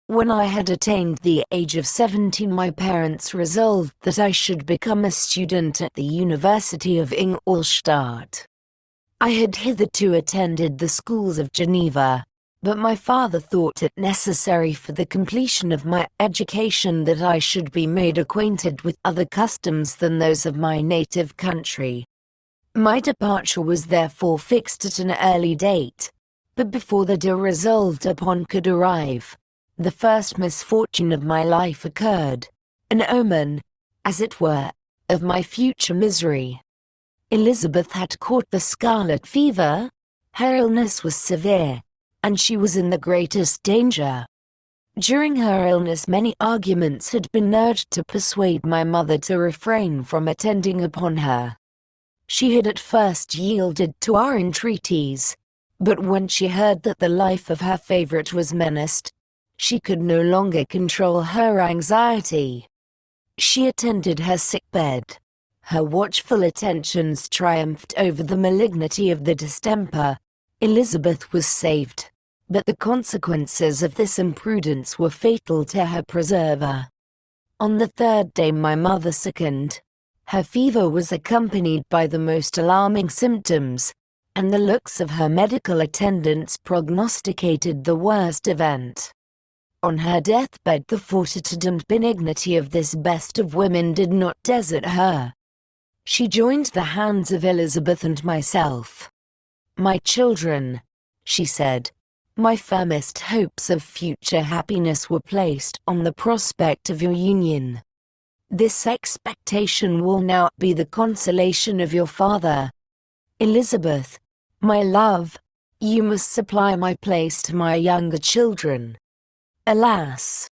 When I had attained the age of 17, my parents resolved that I should become a student at the University of Ingolstadt. I had hitherto attended the schools of Geneva, but my father thought it necessary for the completion of my education that I should be made acquainted with other customs than those of my native country. My departure was therefore fixed at an early date, but before the day resolved upon could arrive, the first misfortune of my life occurred, an omen, as it were, of my future misery. Elizabeth had caught the scarlet fever. Her illness was severe, and she was in the greatest danger. During her illness many arguments had been urged to persuade my mother to refrain from attending upon her. She had at first yielded to our entreaties, but when she heard that the life of her favorite was menaced, she could no longer control her anxiety. She attended her sickbed. Her watchful attentions triumphed over the malignity of the distemper. Elizabeth was saved, but the consequences of this imprudence were fatal to her preserver. On the third day my mother sickened. Her fever was accompanied by the most alarming symptoms, and the looks of her medical attendants prognosticated the worst event. On her deathbed the fortitude and benignity of this best of women did not desert her. She joined the hands of Elizabeth and myself. "My children," she said, "my firmest hopes of future happiness were placed on the prospect of your union. This expectation will now be the consolation of your father. Elizabeth, my love, you must supply my place to my younger children. Alas!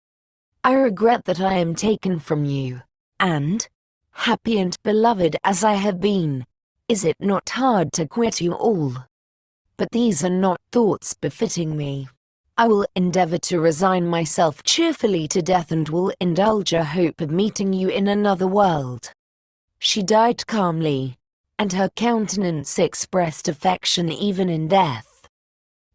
I regret that I am taken from you, and, happy and beloved as I have been, is it not hard to quit you all? But these are not thoughts befitting me. I will endeavor to resign myself cheerfully to death and will indulge a hope of meeting you in another world." She died calmly, and her countenance expressed affection even in death.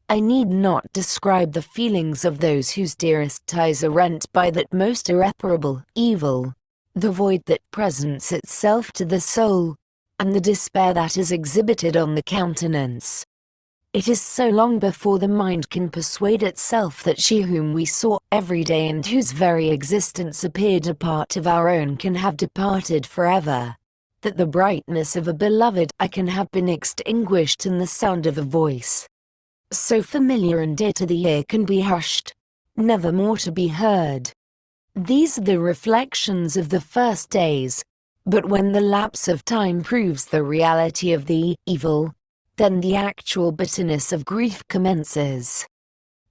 I need not describe the feelings of those whose dearest ties are rent by that most irreparable evil, the void that presents itself to the soul, and the despair that is exhibited on the countenance. It is so long before the mind can persuade itself that she whom we saw every day and whose very existence appeared a part of our own can have departed forever, that the brightness of a beloved eye can have been extinguished and the sound of a voice so familiar and dear to the ear can be hushed, never more to be heard. These are the reflections of the first days, but when the lapse of time proves the reality of the evil, then the actual bitterness of grief commences.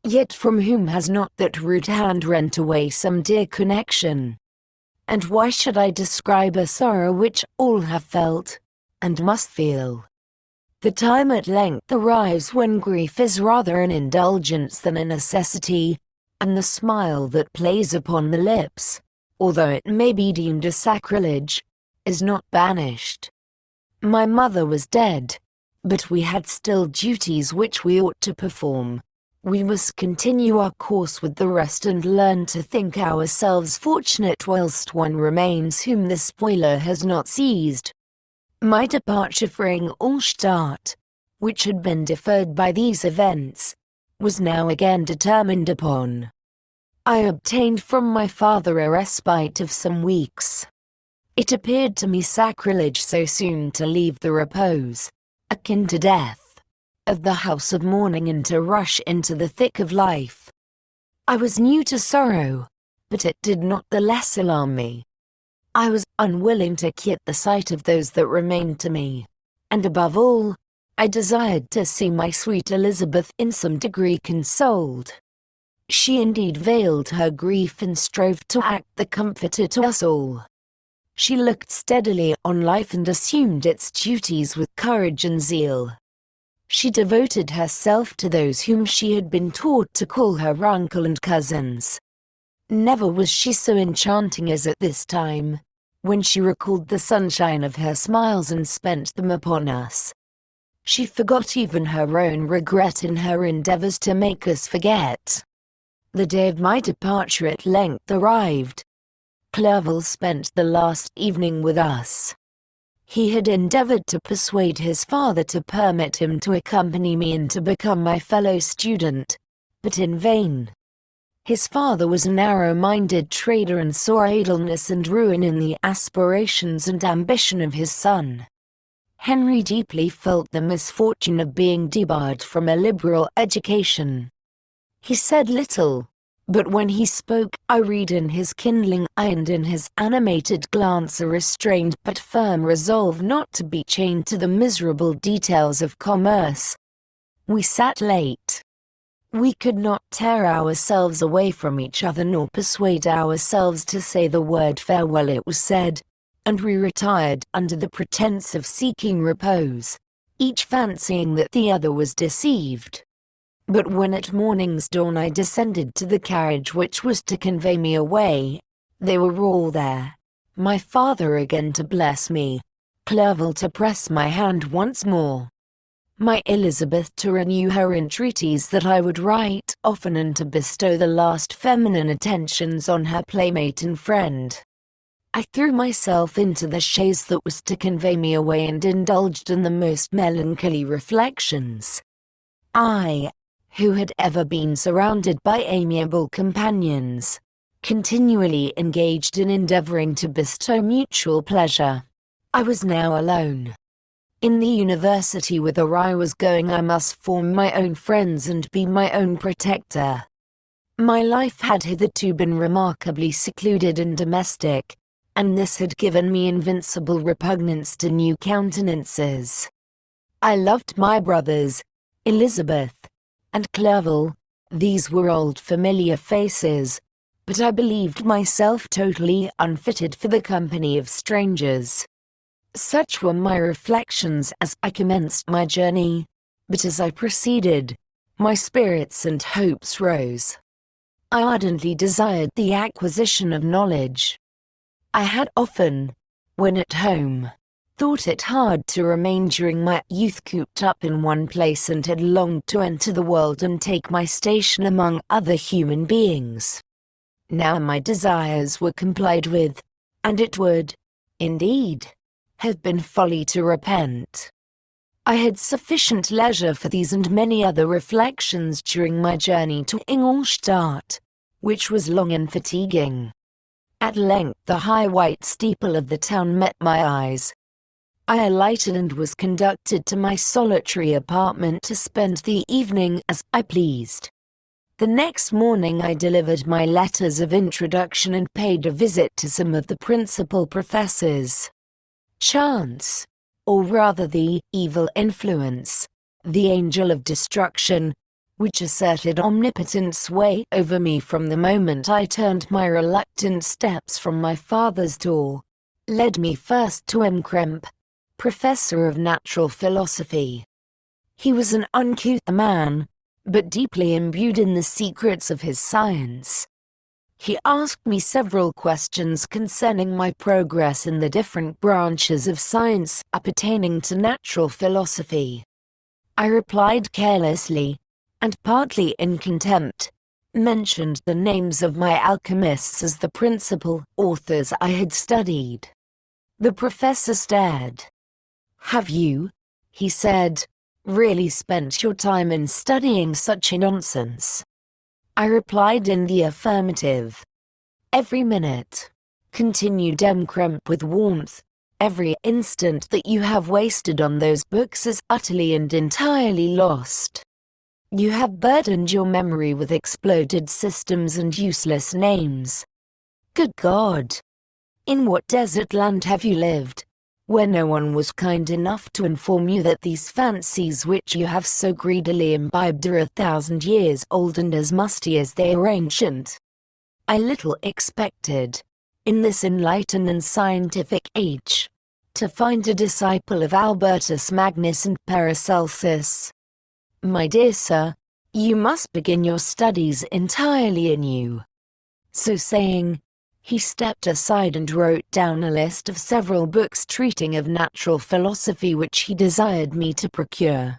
Yet from whom has not that rude hand rent away some dear connection? And why should I describe a sorrow which all have felt, and must feel? The time at length arrives when grief is rather an indulgence than a necessity, and the smile that plays upon the lips, although it may be deemed a sacrilege, is not banished. My mother was dead, but we had still duties which we ought to perform. We must continue our course with the rest and learn to think ourselves fortunate whilst one remains whom the spoiler has not seized. My departure for Ingolstadt, which had been deferred by these events, was now again determined upon. I obtained from my father a respite of some weeks. It appeared to me sacrilege so soon to leave the repose, akin to death, of the house of mourning and to rush into the thick of life. I was new to sorrow, but it did not the less alarm me. I was unwilling to quit the sight of those that remained to me, and above all, I desired to see my sweet Elizabeth in some degree consoled. She indeed veiled her grief and strove to act the comforter to us all. She looked steadily on life and assumed its duties with courage and zeal. She devoted herself to those whom she had been taught to call her uncle and cousins. Never was she so enchanting as at this time, when she recalled the sunshine of her smiles and spent them upon us. She forgot even her own regret in her endeavors to make us forget. The day of my departure at length arrived. Clerval spent the last evening with us. He had endeavored to persuade his father to permit him to accompany me and to become my fellow student, but in vain. His father was a narrow-minded trader and saw idleness and ruin in the aspirations and ambition of his son. Henry deeply felt the misfortune of being debarred from a liberal education. He said little, but when he spoke, I read in his kindling eye and in his animated glance a restrained but firm resolve not to be chained to the miserable details of commerce. We sat late. We could not tear ourselves away from each other nor persuade ourselves to say the word farewell. It was said, and we retired under the pretense of seeking repose, each fancying that the other was deceived. But when at morning's dawn I descended to the carriage which was to convey me away, they were all there, my father again to bless me, Clerval to press my hand once more, my Elizabeth to renew her entreaties that I would write often and to bestow the last feminine attentions on her playmate and friend. I threw myself into the chaise that was to convey me away and indulged in the most melancholy reflections. I, who had ever been surrounded by amiable companions, continually engaged in endeavoring to bestow mutual pleasure, I was now alone. In the university whither I was going I must form my own friends and be my own protector. My life had hitherto been remarkably secluded and domestic, and this had given me invincible repugnance to new countenances. I loved my brothers, Elizabeth, and Clerval. These were old familiar faces, but I believed myself totally unfitted for the company of strangers. Such were my reflections as I commenced my journey, but as I proceeded, my spirits and hopes rose. I ardently desired the acquisition of knowledge. I had often, when at home, thought it hard to remain during my youth cooped up in one place and had longed to enter the world and take my station among other human beings. Now my desires were complied with, and it would, indeed, have been folly to repent. I had sufficient leisure for these and many other reflections during my journey to Ingolstadt, which was long and fatiguing. At length the high white steeple of the town met my eyes. I alighted and was conducted to my solitary apartment to spend the evening as I pleased. The next morning I delivered my letters of introduction and paid a visit to some of the principal professors. Chance, or rather the evil influence, the angel of destruction, which asserted omnipotent sway over me from the moment I turned my reluctant steps from my father's door, led me first to M. Krempe, professor of natural philosophy. He was an uncouth man, but deeply imbued in the secrets of his science. He asked me several questions concerning my progress in the different branches of science appertaining to natural philosophy. I replied carelessly, and partly in contempt, mentioned the names of my alchemists as the principal authors I had studied. The professor stared. "Have you," he said, "really spent your time in studying such nonsense?" I replied in the affirmative. "Every minute," continued M. Krempe with warmth, "every instant that you have wasted on those books is utterly and entirely lost. You have burdened your memory with exploded systems and useless names. Good God! In what desert land have you lived, where no one was kind enough to inform you that these fancies which you have so greedily imbibed are 1,000 years old and as musty as they are ancient? I little expected, in this enlightened and scientific age, to find a disciple of Albertus Magnus and Paracelsus. My dear sir, you must begin your studies entirely anew." So saying, he stepped aside and wrote down a list of several books treating of natural philosophy which he desired me to procure.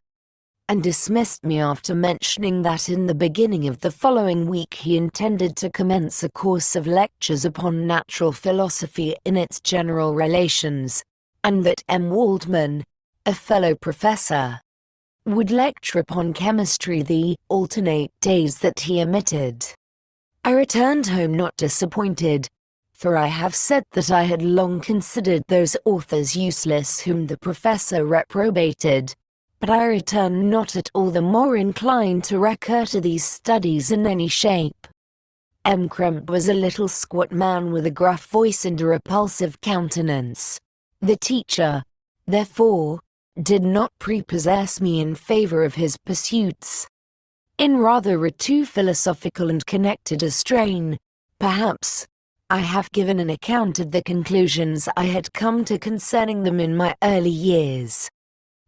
and dismissed me after mentioning that in the beginning of the following week he intended to commence a course of lectures upon natural philosophy in its general relations, and that M. Waldman, a fellow professor, would lecture upon chemistry the alternate days that he omitted. I returned home not disappointed, for I have said that I had long considered those authors useless whom the professor reprobated, but I returned not at all the more inclined to recur to these studies in any shape. M. Crump was a little squat man with a gruff voice and a repulsive countenance. The teacher, therefore, did not prepossess me in favor of his pursuits. In rather a too philosophical and connected a strain, perhaps, I have given an account of the conclusions I had come to concerning them in my early years.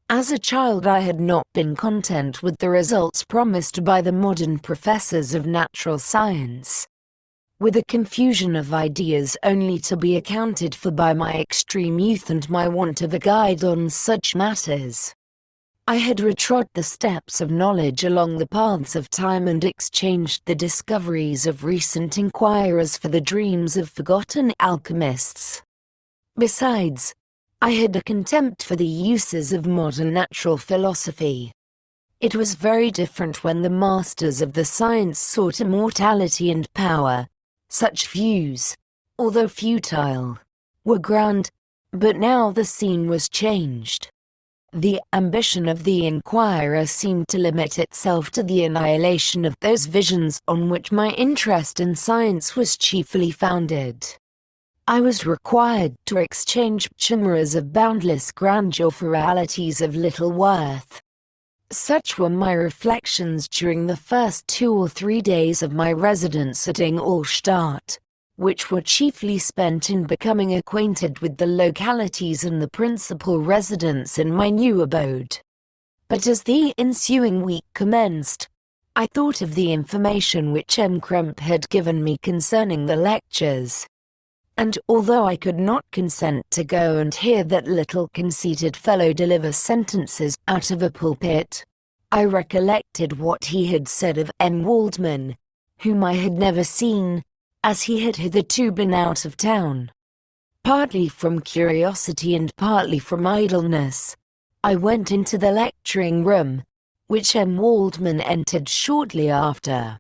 As a child I had not been content with the results promised by the modern professors of natural science. With a confusion of ideas only to be accounted for by my extreme youth and my want of a guide on such matters, I had retrod the steps of knowledge along the paths of time and exchanged the discoveries of recent inquirers for the dreams of forgotten alchemists. Besides, I had a contempt for the uses of modern natural philosophy. It was very different when the masters of the science sought immortality and power. Such views, although futile, were grand, but now the scene was changed. The ambition of the inquirer seemed to limit itself to the annihilation of those visions on which my interest in science was chiefly founded. I was required to exchange chimeras of boundless grandeur for realities of little worth. Such were my reflections during the first 2 or 3 days of my residence at Ingolstadt, which were chiefly spent in becoming acquainted with the localities and the principal residents in my new abode. But as the ensuing week commenced, I thought of the information which M. Crump had given me concerning the lectures. And although I could not consent to go and hear that little conceited fellow deliver sentences out of a pulpit, I recollected what he had said of M. Waldman, whom I had never seen, as he had hitherto been out of town. Partly from curiosity and partly from idleness, I went into the lecturing room, which M. Waldman entered shortly after.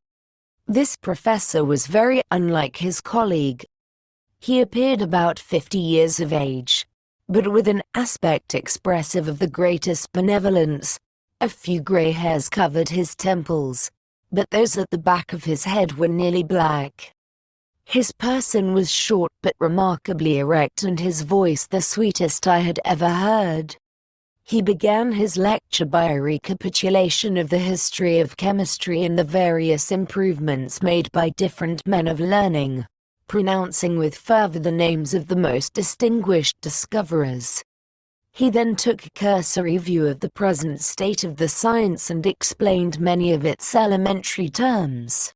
This professor was very unlike his colleague. He appeared about 50 years of age, but with an aspect expressive of the greatest benevolence. A few grey hairs covered his temples, but those at the back of his head were nearly black. His person was short but remarkably erect, and his voice the sweetest I had ever heard. He began his lecture by a recapitulation of the history of chemistry and the various improvements made by different men of learning, pronouncing with fervor the names of the most distinguished discoverers. He then took a cursory view of the present state of the science and explained many of its elementary terms.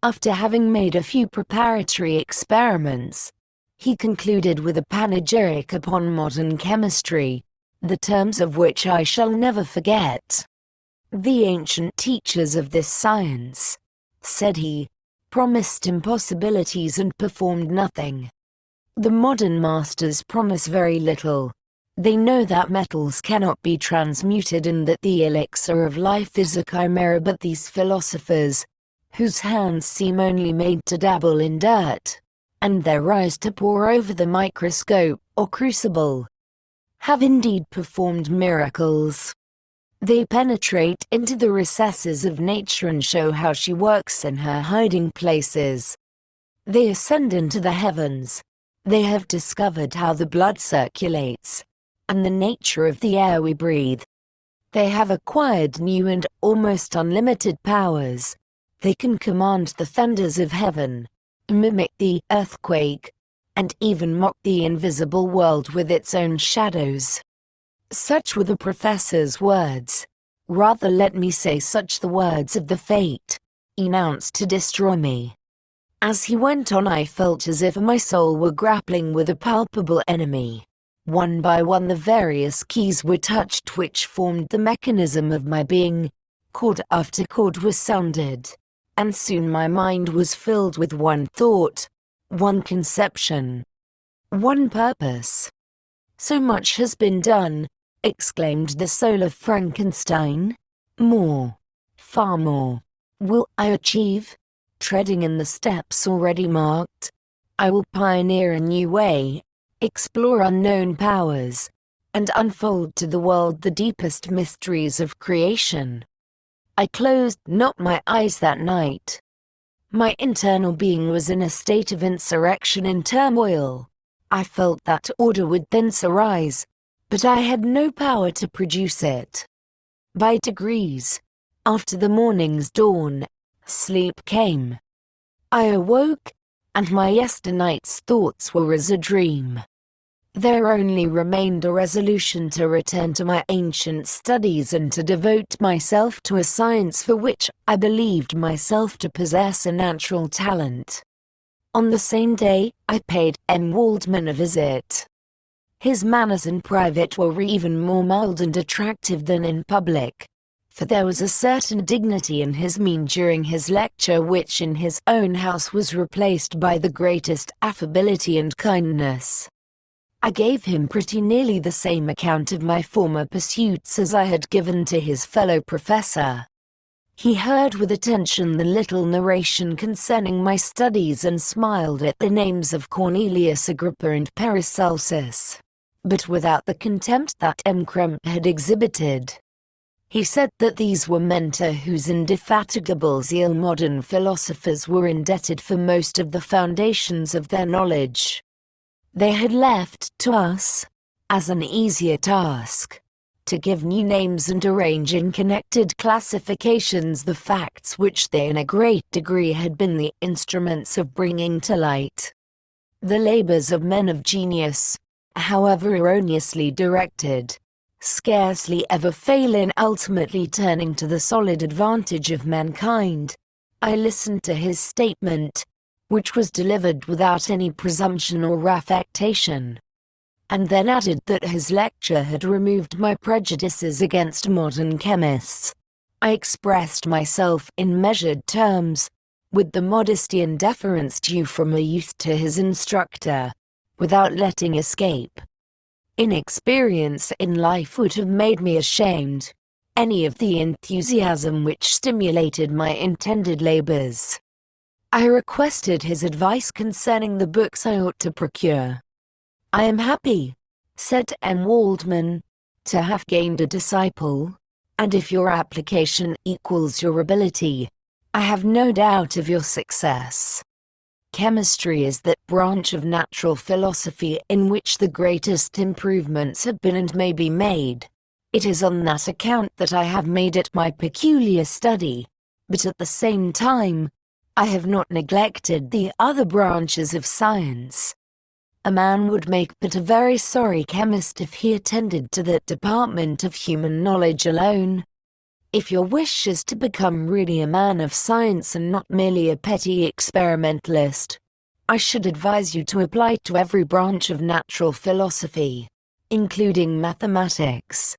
After having made a few preparatory experiments, he concluded with a panegyric upon modern chemistry, the terms of which I shall never forget. The ancient teachers of this science, said he, promised impossibilities and performed nothing. The modern masters promise very little. They know that metals cannot be transmuted and that the elixir of life is a chimera, but these philosophers, whose hands seem only made to dabble in dirt, and their eyes to pore over the microscope or crucible, have indeed performed miracles. They penetrate into the recesses of nature and show how she works in her hiding places. They ascend into the heavens. They have discovered how the blood circulates, and the nature of the air we breathe. They have acquired new and almost unlimited powers. They can command the thunders of heaven, mimic the earthquake, and even mock the invisible world with its own shadows. Such were the professor's words. Rather let me say such the words of the fate, announced to destroy me. As he went on I felt as if my soul were grappling with a palpable enemy. One by one the various keys were touched which formed the mechanism of my being. Chord after chord was sounded, and soon my mind was filled with one thought, one conception, one purpose. "So much has been done," exclaimed the soul of Frankenstein. "More, far more, will I achieve. Treading in the steps already marked, I will pioneer a new way, explore unknown powers, and unfold to the world the deepest mysteries of creation." I closed not my eyes that night. My internal being was in a state of insurrection and turmoil. I felt that order would thence arise, but I had no power to produce it. By degrees, after the morning's dawn, sleep came. I awoke, and my yesternight's thoughts were as a dream. There only remained a resolution to return to my ancient studies and to devote myself to a science for which I believed myself to possess a natural talent. On the same day, I paid M. Waldman a visit. His manners in private were even more mild and attractive than in public, for there was a certain dignity in his mien during his lecture which in his own house was replaced by the greatest affability and kindness. I gave him pretty nearly the same account of my former pursuits as I had given to his fellow professor. He heard with attention the little narration concerning my studies and smiled at the names of Cornelius Agrippa and Paracelsus, but without the contempt that M. Krempe had exhibited. He said that these were men to whose indefatigable zeal modern philosophers were indebted for most of the foundations of their knowledge. They had left to us, as an easier task, to give new names and arrange in connected classifications the facts which they in a great degree had been the instruments of bringing to light. The labors of men of genius, however erroneously directed, scarcely ever fail in ultimately turning to the solid advantage of mankind. I listened to his statement, which was delivered without any presumption or affectation, and then added that his lecture had removed my prejudices against modern chemists. I expressed myself in measured terms, with the modesty and deference due from a youth to his instructor, without letting escape. Inexperience in life would have made me ashamed, any of the enthusiasm which stimulated my intended labors. I requested his advice concerning the books I ought to procure. "I am happy," said M. Waldman, "to have gained a disciple, and if your application equals your ability, I have no doubt of your success. Chemistry is that branch of natural philosophy in which the greatest improvements have been and may be made. It is on that account that I have made it my peculiar study, but at the same time, I have not neglected the other branches of science. A man would make but a very sorry chemist if he attended to that department of human knowledge alone. If your wish is to become really a man of science and not merely a petty experimentalist, I should advise you to apply to every branch of natural philosophy, including mathematics."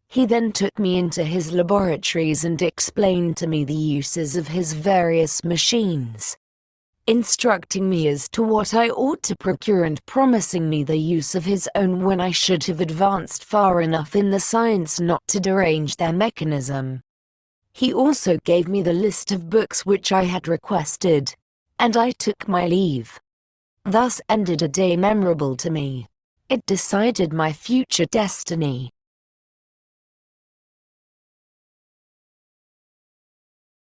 He then took me into his laboratories and explained to me the uses of his various machines, instructing me as to what I ought to procure and promising me the use of his own when I should have advanced far enough in the science not to derange their mechanism. He also gave me the list of books which I had requested, and I took my leave. Thus ended a day memorable to me. It decided my future destiny.